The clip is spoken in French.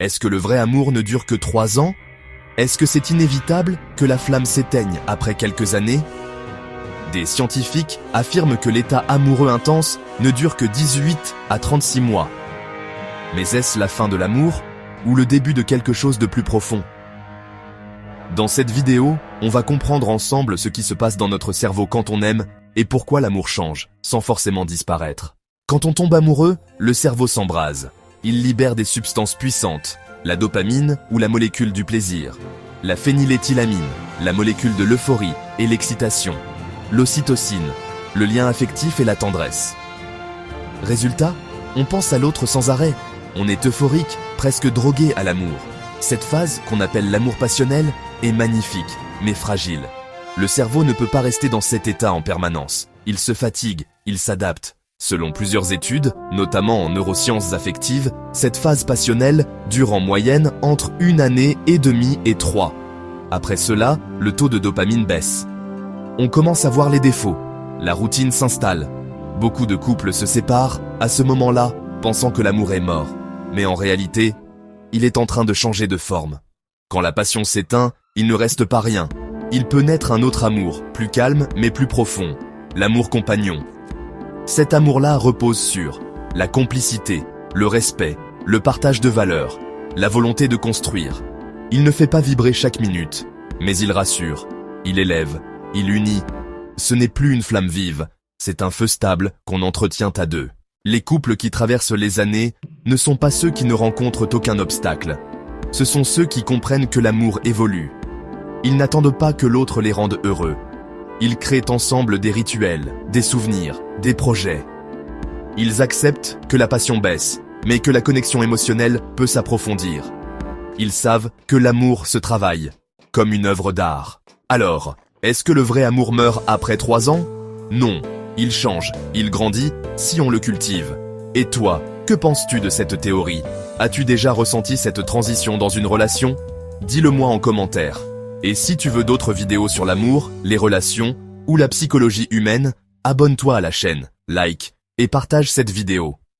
Est-ce que le vrai amour ne dure que 3 ans? Est-ce que c'est inévitable que la flamme s'éteigne après quelques années? Des scientifiques affirment que l'état amoureux intense ne dure que 18 à 36 mois. Mais est-ce la fin de l'amour ou le début de quelque chose de plus profond? Dans cette vidéo, on va comprendre ensemble ce qui se passe dans notre cerveau quand on aime et pourquoi l'amour change, sans forcément disparaître. Quand on tombe amoureux, le cerveau s'embrase. Il libère des substances puissantes, la dopamine ou la molécule du plaisir, la phényléthylamine, la molécule de l'euphorie et l'excitation, l'ocytocine, le lien affectif et la tendresse. Résultat, on pense à l'autre sans arrêt. On est euphorique, presque drogué à l'amour. Cette phase, qu'on appelle l'amour passionnel, est magnifique, mais fragile. Le cerveau ne peut pas rester dans cet état en permanence. Il se fatigue, il s'adapte. Selon plusieurs études, notamment en neurosciences affectives, cette phase passionnelle dure en moyenne entre 1 année et demie et 3. Après cela, le taux de dopamine baisse. On commence à voir les défauts. La routine s'installe. Beaucoup de couples se séparent à ce moment-là, pensant que l'amour est mort. Mais en réalité, il est en train de changer de forme. Quand la passion s'éteint, il ne reste pas rien. Il peut naître un autre amour, plus calme mais plus profond. L'amour compagnon. Cet amour-là repose sur la complicité, le respect, le partage de valeurs, la volonté de construire. Il ne fait pas vibrer chaque minute, mais il rassure, il élève, il unit. Ce n'est plus une flamme vive, c'est un feu stable qu'on entretient à deux. Les couples qui traversent les années ne sont pas ceux qui ne rencontrent aucun obstacle. Ce sont ceux qui comprennent que l'amour évolue. Ils n'attendent pas que l'autre les rende heureux. Ils créent ensemble des rituels, des souvenirs, des projets. Ils acceptent que la passion baisse, mais que la connexion émotionnelle peut s'approfondir. Ils savent que l'amour se travaille, comme une œuvre d'art. Alors, est-ce que le vrai amour meurt après 3 ans? Non, il change, il grandit, si on le cultive. Et toi, que penses-tu de cette théorie? As-tu déjà ressenti cette transition dans une relation? Dis-le-moi en commentaire. Et si tu veux d'autres vidéos sur l'amour, les relations ou la psychologie humaine, abonne-toi à la chaîne, like et partage cette vidéo.